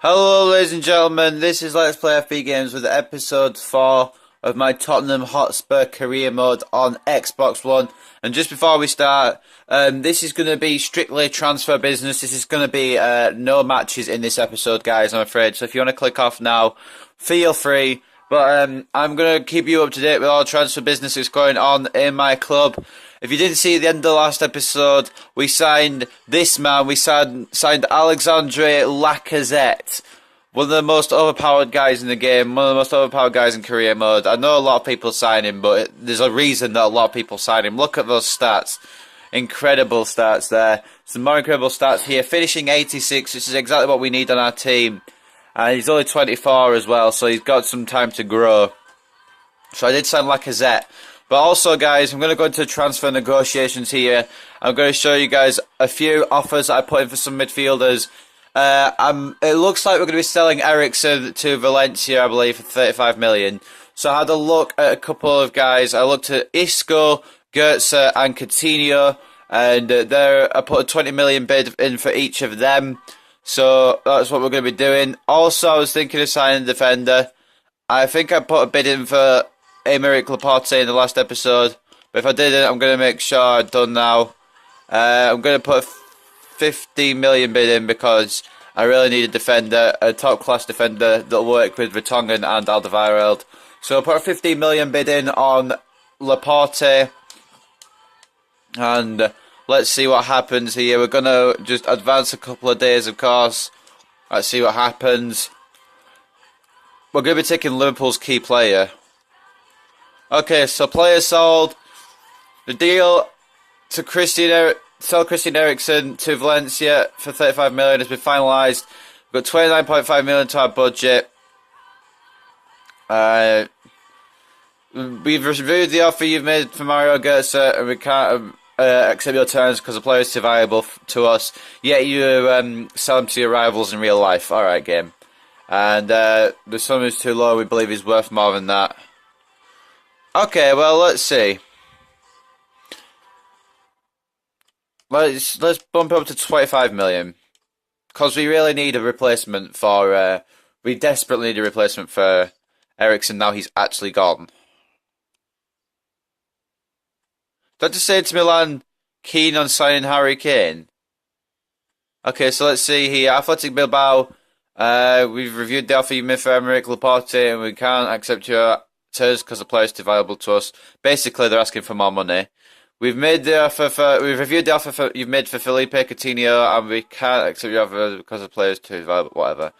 Hello ladies and gentlemen, this is Let's Play FB Games with episode 4 of my Tottenham Hotspur career mode on Xbox One. And just before we start, this is going to be strictly transfer business. This is going to be no matches in this episode, guys, I'm afraid. So if you want to click off now, feel free. But I'm going to keep you up to date with all transfer business that's going on in my club. If you didn't see at the end of the last episode, we signed this man. We signed Alexandre Lacazette. One of the most overpowered guys in the game. One of the most overpowered guys in career mode. I know a lot of people sign him, but there's a reason that a lot of people sign him. Look at those stats. Incredible stats there. Some more incredible stats here. Finishing 86, which is exactly what we need on our team. And he's only 24 as well, so he's got some time to grow. So I did sign Lacazette. But also, guys, I'm going to go into transfer negotiations here. I'm going to show you guys a few offers that I put in for some midfielders. It looks like we're going to be selling Eriksen to Valencia, I believe, for 35 million. So I had a look at a couple of guys. I looked at Isco, Goetze, and Coutinho. And I put a 20 million bid in for each of them. So that's what we're going to be doing. Also, I was thinking of signing a defender. I think I put a bid in for Aymeric Laporte in the last episode, but if I didn't, I'm going to make sure I'm done now. I'm going to put a 50 million bid in because I really need a defender, a top class defender that'll work with Vertonghen and Alderweireld. So I'll put a 15 million bid in on Laporte, and let's see what happens here. We're going to just advance a couple of days, of course. Let's see what happens. We're going to be taking Liverpool's key player. Okay, so player sold. The deal to sell Christian Eriksen to Valencia for 35 million has been finalised. We've got 29.5 million to our budget. We've reviewed the offer you've made for Mario Götze, and we can't accept your terms because the player is too valuable to us. Yet you sell him to your rivals in real life. Alright, game. And the sum is too low. We believe he's worth more than that. Okay, well, let's see. Let's bump it up to 25 million. Because we really need a replacement for... we desperately need a replacement for Eriksen now he's actually gone. Did I just say to Milan, keen on signing Harry Kane? Okay, so let's see here. Athletic Bilbao. We've reviewed the offer you made for Aymeric Laporte, and we can't accept your terms because the player is too valuable to us. Basically, they're asking for more money. We've reviewed the offer you've made for Felipe Coutinho, and we can't accept your offer because the player is too valuable. Whatever.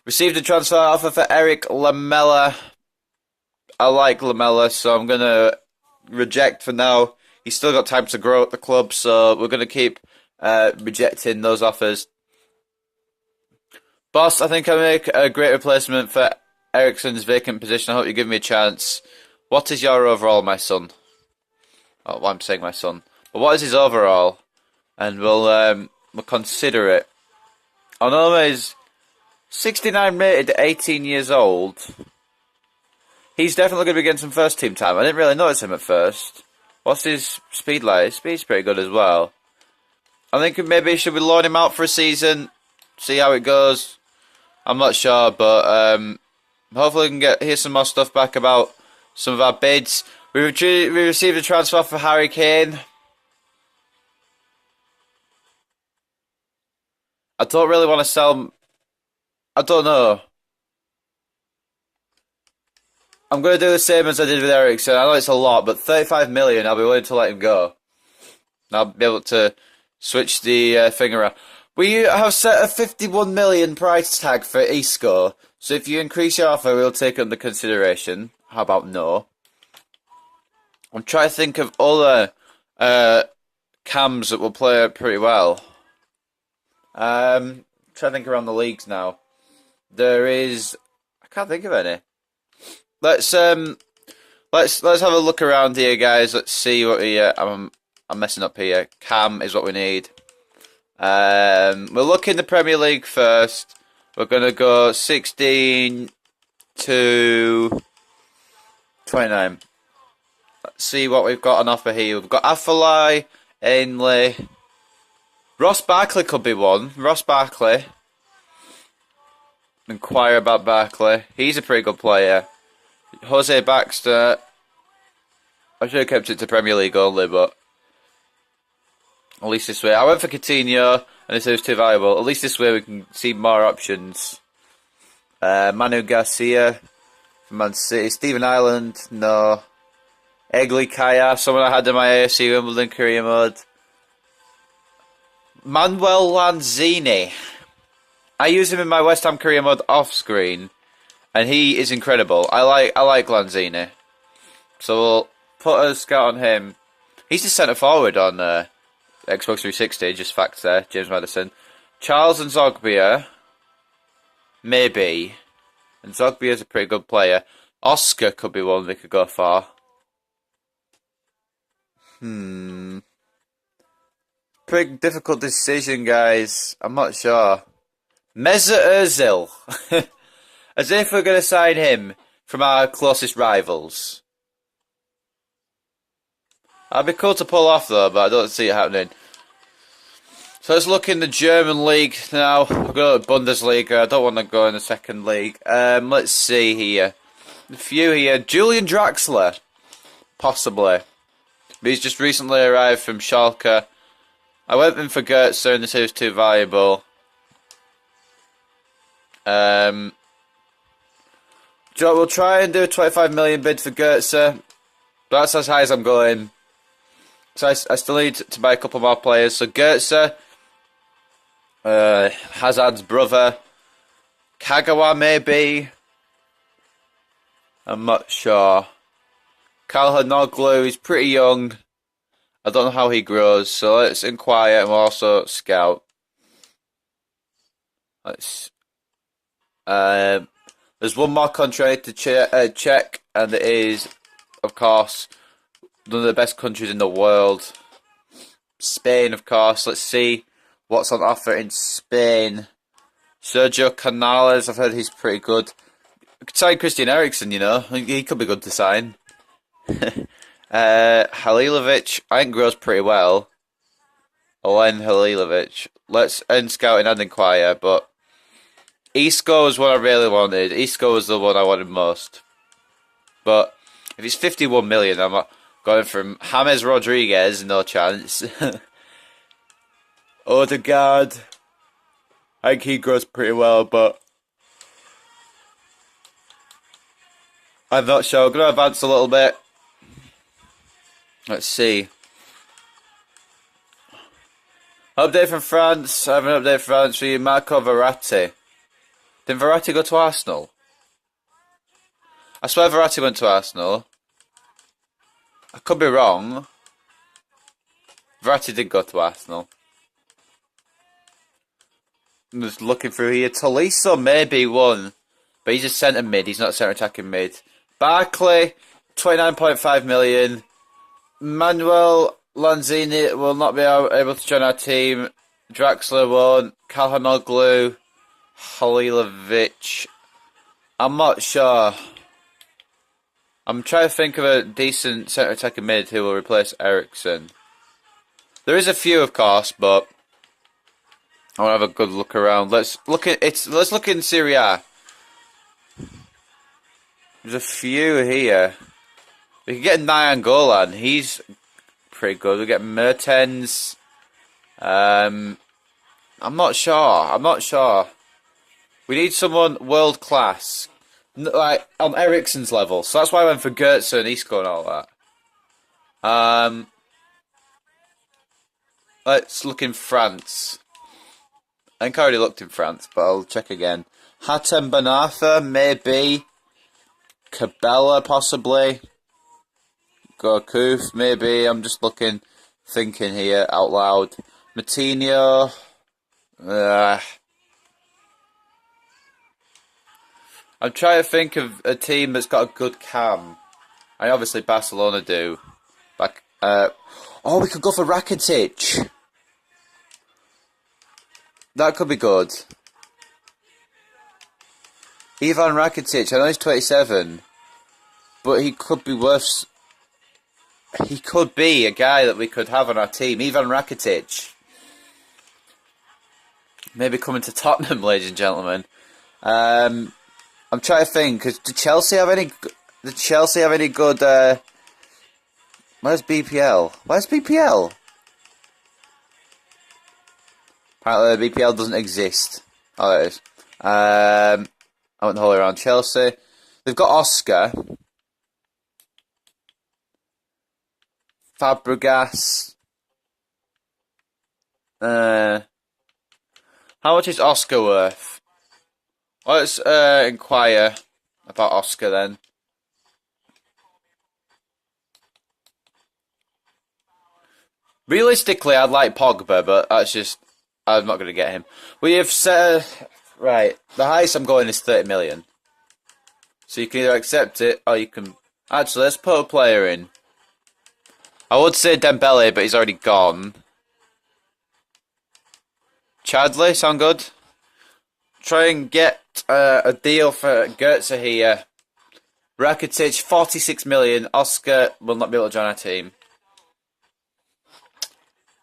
Received a transfer offer for Eric Lamela. I like Lamela, so I'm gonna reject for now. He's still got time to grow at the club, so we're gonna keep rejecting those offers. Boss, I think I make a great replacement for Eriksen's vacant position. I hope you give me a chance. What is your overall, my son? Oh, well, I'm saying my son. But what is his overall? And we'll consider it. Onoma is 69 rated, 18 years old. He's definitely going to be getting some first team time. I didn't really notice him at first. What's his speed like? His speed's pretty good as well. I think maybe should we loan him out for a season, see how it goes. I'm not sure, but hopefully we can hear some more stuff back about some of our bids. We received a transfer for Harry Kane. I don't really want to sell him. I don't know. I'm going to do the same as I did with Eriksen. I know it's a lot, but 35 million, I'll be willing to let him go. And I'll be able to switch the thing around. We have set a 51 million price tag for Isco. So if you increase your offer, we'll take it under consideration. How about no? I'm trying to think of other cams that will play pretty well. Trying to think around the leagues now. There is... I can't think of any. Let's have a look around here, guys. Let's see what we... I'm messing up here. Cam is what we need. We'll look in the Premier League first. We're going to go 16 to 29. Let's see what we've got on offer here. We've got Affolai, Ainley. Ross Barkley could be one. Ross Barkley. inquire about Barkley. He's a pretty good player. Jose Baxter. I should have kept it to Premier League only, but at least this way. I went for Coutinho, and this was too valuable. At least this way we can see more options. Manu Garcia from Man City. Stephen Ireland, no. Egli Kaya, someone I had in my AFC Wimbledon career mode. Manuel Lanzini. I use him in my West Ham career mode off screen, and he is incredible. I like Lanzini, so we'll put a scout on him. He's the centre forward on Xbox 360. Just facts there, James Madison, Charles and Zogbia, maybe, and Zogbia's a pretty good player. Oscar could be one they could go for. Pretty difficult decision, guys. I'm not sure. Mesut Ozil. As if we're going to sign him from our closest rivals. That'd be cool to pull off though, but I don't see it happening. So let's look in the German league now. We'll go to Bundesliga. I don't want to go in the second league. Let's see here. A few here. Julian Draxler. Possibly. But he's just recently arrived from Schalke. I went in for Goetze and this was too valuable. We'll try and do a 25 million bid for Goetze. But that's as high as I'm going. So I still need to buy a couple more players. So Goetze, Hazard's brother, Kagawa maybe. I'm not sure. Calhanoglu, he's pretty young. I don't know how he grows, so let's inquire and we'll also scout. Let's. There's one more country I need to check, and it is, of course, one of the best countries in the world. Spain, of course. Let's see what's on offer in Spain. Sergio Canales, I've heard he's pretty good. We could sign Christian Eriksen, you know. He could be good to sign. Halilovic, I think grows pretty well. Olen Halilovic. Let's end scouting and inquire, but Isco was what I really wanted. Isco was the one I wanted most. But if it's 51 million, I'm not going from James Rodriguez, no chance. Odegaard, I think he grows pretty well, but I'm not sure. I'm going to advance a little bit. Let's see. Update from France. I have an update from France for you. Marco Verratti. Didn't Verratti go to Arsenal? I swear Verratti went to Arsenal. I could be wrong. Verratti did go to Arsenal. I'm just looking through here. Tolisso maybe won. But he's a centre mid. He's not a centre attacking mid. Barkley, 29.5 million. Manuel Lanzini will not be able to join our team. Draxler won't. Calhanoglu. Halilovic. I'm not sure. I'm trying to think of a decent centre attacking mid who will replace Eriksen. There is a few, of course, but I want to have a good look around. Let's look in Serie A. There's a few here. We can get Nainggolan. He's pretty good. We get Mertens. I'm not sure. We need someone world class, like on Eriksen's level. So that's why I went for Goetze and Isco and all that. Let's look in France. I think I already looked in France, but I'll check again. Hatem Ben Arfa, maybe. Cabela, possibly. Gourcuff, maybe. I'm just thinking here out loud. Matinho. I'm trying to think of a team that's got a good cam. Obviously Barcelona do. We could go for Rakitic. That could be good. Ivan Rakitic, I know he's 27, but he could be worth. He could be a guy that we could have on our team. Ivan Rakitic. Maybe coming to Tottenham, ladies and gentlemen. I'm trying to think. Do Chelsea have any? Did Chelsea have any good? Where's BPL? Where's BPL? Apparently, the BPL doesn't exist. Oh, there it is. I went the whole way around Chelsea. They've got Oscar, Fabregas. How much is Oscar worth? Let's inquire about Oscar then. Realistically, I'd like Pogba, but that's just I'm not going to get him. We have set right. The highest I'm going is 30 million. So you can either accept it or you can. Actually, let's put a player in. I would say Dembele, but he's already gone. Chadley, sound good? Try and get a deal for Goetze here. Rakitic, 46 million. Oscar will not be able to join our team.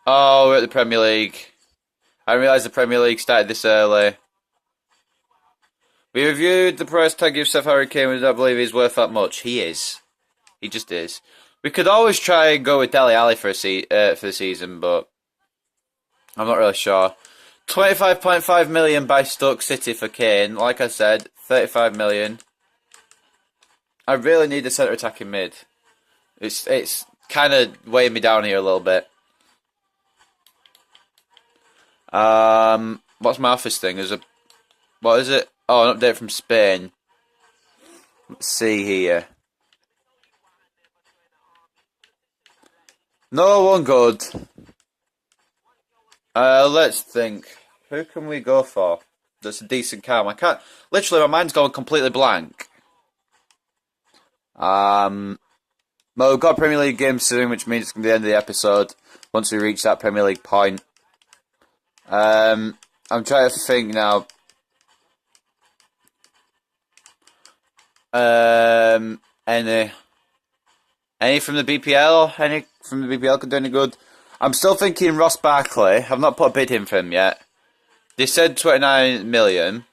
Oh, we're at the Premier League. I didn't realise the Premier League started this early. We reviewed the price tag of Seth Harry Kane. We don't believe he's worth that much. He is. He just is. We could always try and go with Dele Alli for the season, but I'm not really sure. 25.5 million by Stoke City for Kane. Like I said, 35 million. I really need a centre attacking mid. It's kind of weighing me down here a little bit. What's my office thing? What is it? Oh, an update from Spain. Let's see here. No one good. Let's think. Who can we go for? That's a decent cam. I can't. Literally, my mind's going completely blank. Well, we've got a Premier League game soon, which means it's going to be the end of the episode once we reach that Premier League point. I'm trying to think now. Any from the BPL? Any from the BPL could do any good? I'm still thinking Ross Barkley. I've not put a bid in for him yet. They said 29 million.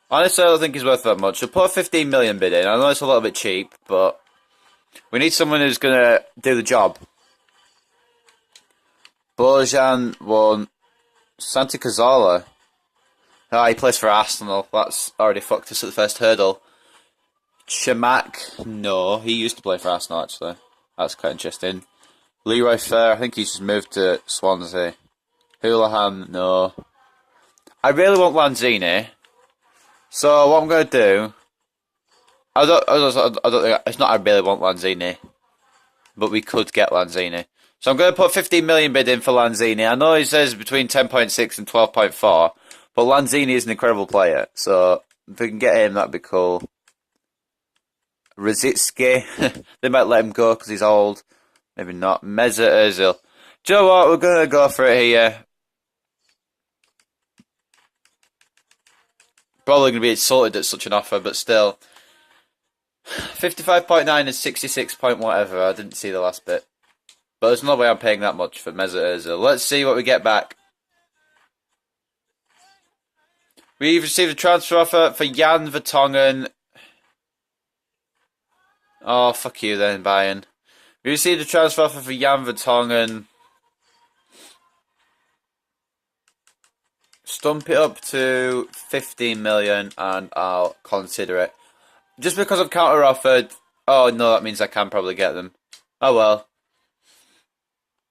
Honestly, I don't think he's worth that much. I'll put a 15 million bid in. I know it's a little bit cheap, but we need someone who's going to do the job. Bojan won. Santi Cazorla. Oh, he plays for Arsenal. That's already fucked us at the first hurdle. Chamak. No, he used to play for Arsenal, actually. That's quite interesting. Leroy Fer. I think he's just moved to Swansea. Houlihan. No. I really want Lanzini. So what I'm going to do... I don't think... It's not I really want Lanzini. But we could get Lanzini. So I'm going to put 15 million bid in for Lanzini. I know he says between 10.6 and 12.4, but Lanzini is an incredible player. So if we can get him, that'd be cool. Rosicki, they might let him go because he's old. Maybe not. Mesut Ozil. Do you know what? We're going to go for it here. Probably going to be insulted at such an offer, but still. 55.9 and 66 point whatever. I didn't see the last bit. But there's no way I'm paying that much for Mesut Ozil. Let's see what we get back. We've received a transfer offer for Jan Vertonghen. Oh, fuck you then, Bayern. We received a transfer offer for Jan Vertonghen. Stump it up to 15 million and I'll consider it. Just because I've counter-offered... Oh, no, that means I can probably get them. Oh, well.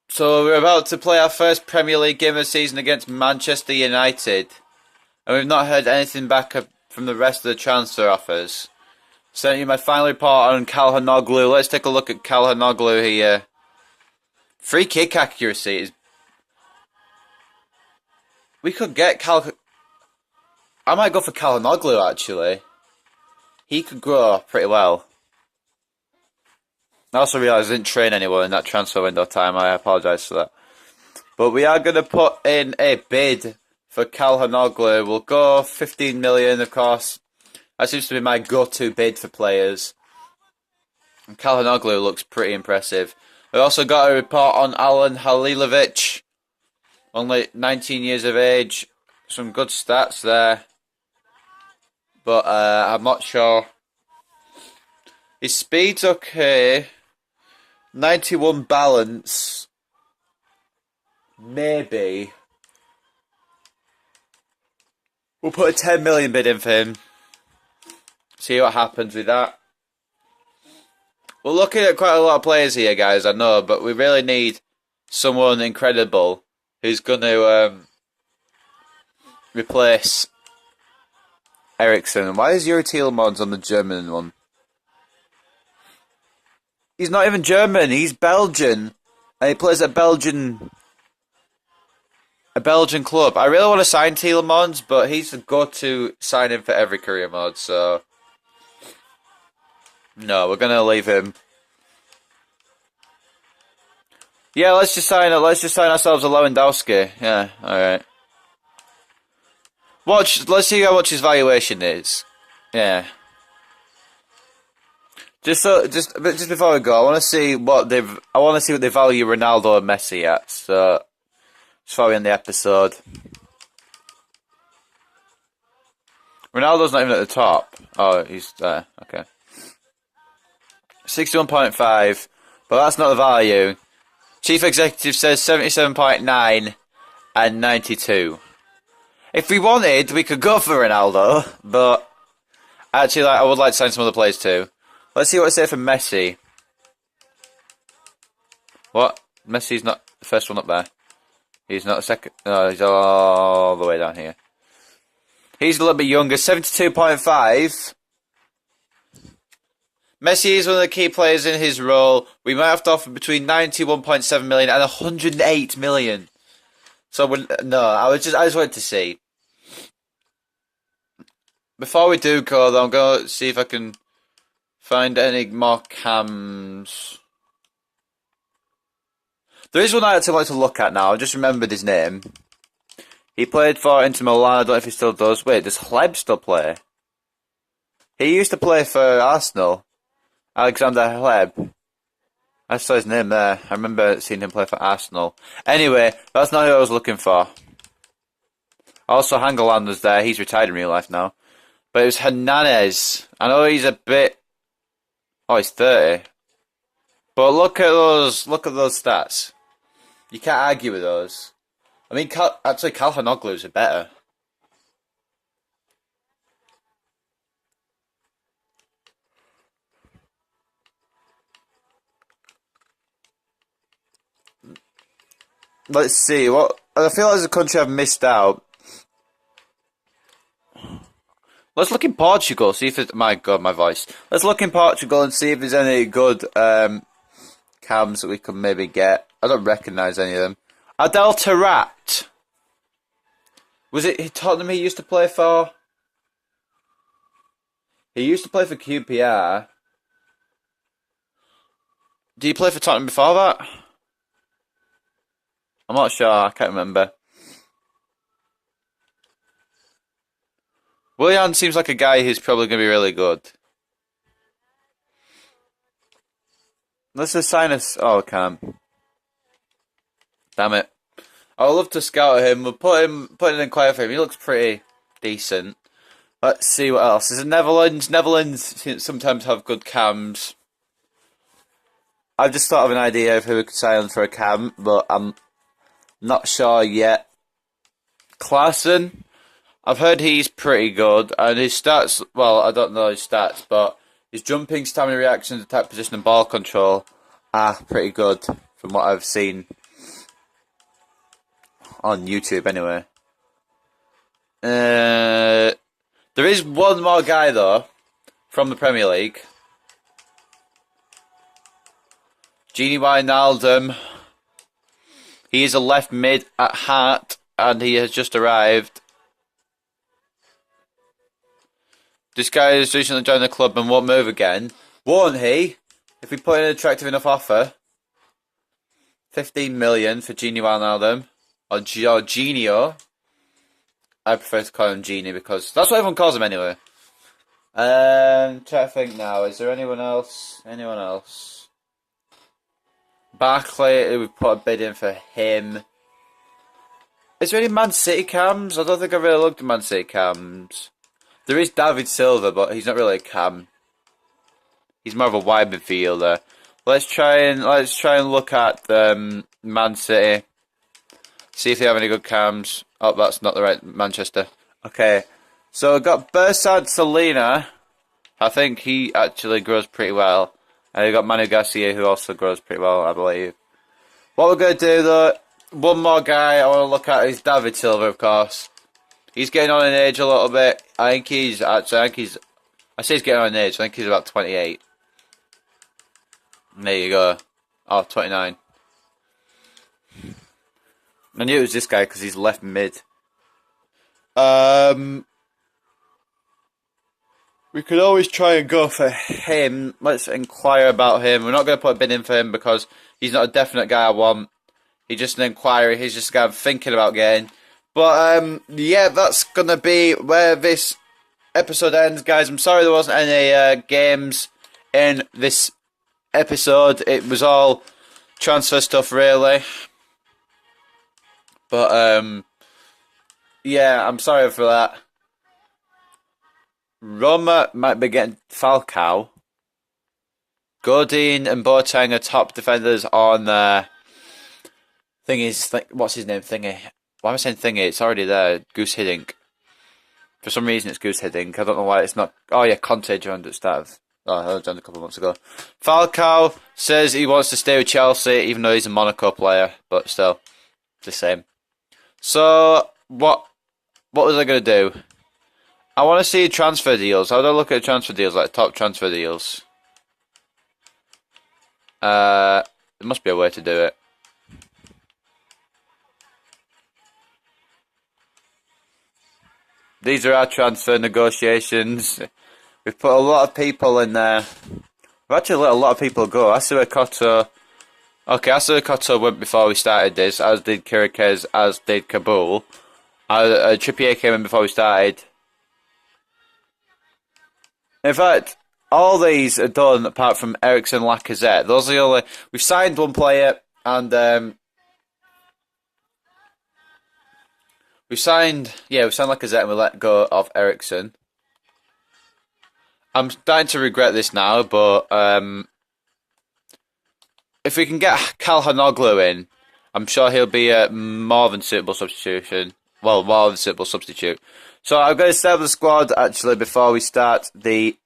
So we're about to play our first Premier League game of the season against Manchester United. And we've not heard anything back from the rest of the transfer offers. Sent you my final report on Calhanoglu. Let's take a look at Calhanoglu here. Free kick accuracy is... We could get I might go for Calhanoglu, actually. He could grow pretty well. I also realised I didn't train anyone in that transfer window time. I apologise for that. But we are going to put in a bid for Calhanoglu. We'll go 15 million, of course. That seems to be my go-to bid for players. And Calhanoglu looks pretty impressive. We also got a report on Alan Halilovic. Only 19 years of age. Some good stats there. but I'm not sure. His speed's okay. 91 balance. Maybe. We'll put a 10 million bid in for him. See what happens with that. We're looking at quite a lot of players here, guys, I know, but we really need someone incredible who's going to replace Ericsson. Why is Yuri Tielemans on the German one? He's not even German, he's Belgian. And he plays at a Belgian club. I really want to sign Tielemans, but he's the go-to signing for every career mode, so no, we're gonna leave him. Yeah, let's just sign ourselves a Lewandowski. Yeah, alright. Let's see how much his valuation is. Yeah. Just before we go, I want to see what they value Ronaldo and Messi at. So, just before we end the episode, Ronaldo's not even at the top. Oh, he's there. Okay. 61.5, but that's not the value. Chief Executive says 77.9 and 92. If we wanted, we could go for Ronaldo, but actually, I would like to sign some other players too. Let's see what I say for Messi. What? Messi's not the first one up there. He's not the second. No, he's all the way down here. He's a little bit younger, 72.5. Messi is one of the key players in his role. We might have to offer between 91.7 million and 108 million. So I just wanted to see. Before we do go, though, I'm gonna see if I can find any more cams. There is one I actually like to look at now. I just remembered his name. He played for Inter Milan. I don't know if he still does. Wait, does Hleb still play? He used to play for Arsenal. Alexander Hleb. I saw his name there. I remember seeing him play for Arsenal. Anyway, that's not who I was looking for. Also, Hangeland was there. He's retired in real life now. But it was Hernandez. I know he's a bit... Oh, he's 30. But look at those stats. You can't argue with those. I mean, actually, Calhanoglu's are better. Let's see. I feel like as a country I've missed out. Let's look in Portugal, see if it's... My God, my voice. Let's look in Portugal and see if there's any good cams that we could maybe get. I don't recognise any of them. Adel Taarabt. Was it Tottenham he used to play for? He used to play for QPR. Did he play for Tottenham before that? I'm not sure, I can't remember. Willian seems like a guy who's probably going to be really good. Let's just sign us... Oh, Cam. Damn it. I would love to scout him. We'll put an inquiry for him. He looks pretty decent. Let's see what else. There's Netherlands. Netherlands sometimes have good cams. I've just thought of an idea of who we could sign for a cam, but I'm not sure yet. Klaassen. I've heard he's pretty good, and his stats, well, I don't know his stats, but his jumping, stamina, reactions, attack position, and ball control are pretty good from what I've seen on YouTube, anyway. There is one more guy, though, from the Premier League. Gini Wijnaldum. He is a left mid at heart, and he has just arrived. This guy has recently joined the club and won't move again. Won't he? If we put in an attractive enough offer. 15 million for Gini Wijnaldum. Or Jorginho. I prefer to call him Genie because that's what everyone calls him anyway. Try to think now. Is there anyone else? Anyone else? Barkley, we've put a bid in for him. Is there any Man City cams? I don't think I've really looked at Man City cams. There is David Silva, but he's not really a cam. He's more of a wide midfielder. Let's try and look at Man City. See if they have any good cams. Oh, that's not the right Manchester. Okay, so we've got Bersad Salina. I think he actually grows pretty well. And we've got Manu Garcia, who also grows pretty well, I believe. What we're going to do, though, one more guy I want to look at is David Silva, of course. He's getting on in age a little bit. I say he's getting on in age. I think he's about 28. There you go. Oh, 29. I knew it was this guy because he's left mid. We could always try and go for him. Let's inquire about him. We're not going to put a bid in for him because he's not a definite guy I want. He's just an inquiry. He's just a guy I'm thinking about getting. But, yeah, that's going to be where this episode ends, guys. I'm sorry there wasn't any games in this episode. It was all transfer stuff, really. But, yeah, I'm sorry for that. Roma might be getting Falcao. Godin and Boateng are top defenders on what's his name? Thingy. Why am I saying Thingy? It's already there. Goose Hiddink. For some reason it's Goose Hiddink. I don't know why it's not. Oh yeah, Conte joined at the start of. Oh, I joined a couple of months ago. Falcao says he wants to stay with Chelsea, even though he's a Monaco player, but still, the same. So what was I gonna do? I want to see transfer deals. How do I look at transfer deals, like top transfer deals? There must be a way to do it. These are our transfer negotiations. We've put a lot of people in there. We've actually let a lot of people go. Asuakoto. Okay, Asuakoto went before we started this, as did Kirikez, as did Kabul. Trippier came in before we started. In fact, all these are done apart from Eriksen, Lacazette. Those are the only. We've signed one player, and we've signed Lacazette, and we let go of Eriksen. I'm starting to regret this now, but if we can get Calhanoglu in, I'm sure he'll be a more than suitable substitution. Well, more than suitable substitute. So I'm going to set up the squad actually before we start the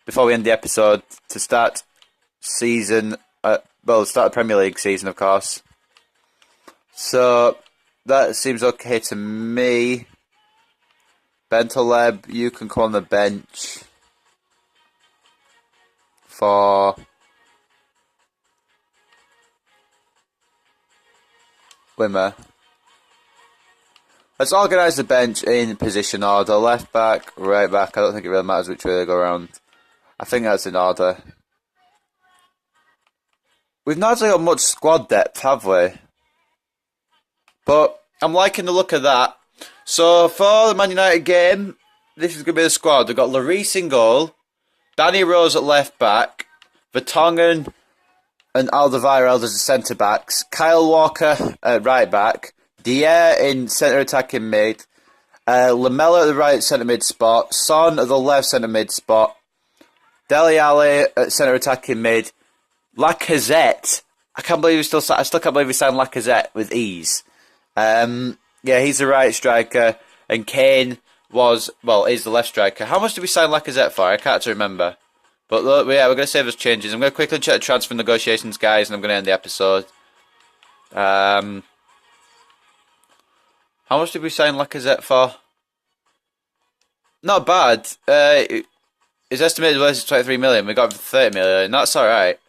before we end the episode to start season. Start the Premier League season, of course. So that seems okay to me. Bentaleb, you can come on the bench for Wimmer. Let's organise the bench in position order. Left back, right back. I don't think it really matters which way they go around. I think that's in order. We've not actually got much squad depth, have we? But I'm liking the look of that. So for the Man United game, this is going to be the squad. We've got Lloris in goal, Danny Rose at left back, Vertonghen and Alderweireld as the centre backs, Kyle Walker at right back, Dier in centre attacking mid, Lamella at the right centre mid spot, Son at the left centre mid spot, Dele Alli at centre attacking mid, Lacazette. I still can't believe we signed Lacazette with ease. Yeah, he's the right striker, and Kane is the left striker. How much did we sign Lacazette for? I can't remember. But look, yeah, we're going to save those changes. I'm going to quickly check the transfer negotiations, guys, and I'm going to end the episode. How much did we sign Lacazette for? Not bad. His estimated worth is 23 million. We got him for 30 million. That's alright.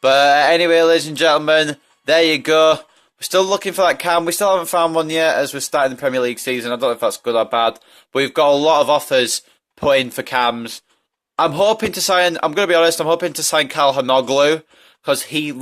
But anyway, ladies and gentlemen, there you go. We're still looking for that cam. We still haven't found one yet as we're starting the Premier League season. I don't know if that's good or bad. But we've got a lot of offers put in for cams. I'm hoping to sign, I'm going to be honest, I'm hoping to sign Calhanoglu because he's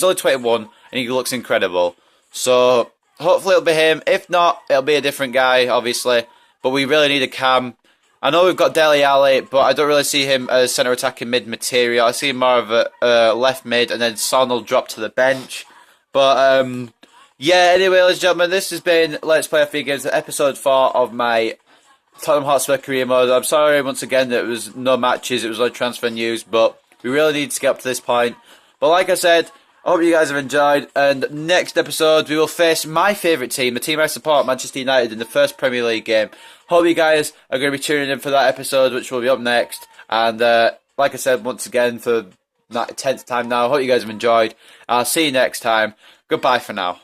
only 21 and he looks incredible. So hopefully it'll be him. If not, it'll be a different guy, obviously. But we really need a cam. I know we've got Dele Alli, but I don't really see him as centre attacking mid material. I see him more of a left mid, and then Son will drop to the bench. But yeah, anyway, ladies and gentlemen, this has been Let's Play a Few Games, episode 4 of my Tottenham Hotspur career mode. I'm sorry once again that it was no matches, it was like transfer news, but we really need to get up to this point. But like I said, I hope you guys have enjoyed, and next episode we will face my favourite team, the team I support, Manchester United, in the first Premier League game. Hope you guys are going to be tuning in for that episode, which will be up next. And like I said, once again, for that 10th time now, I hope you guys have enjoyed. I'll see you next time. Goodbye for now.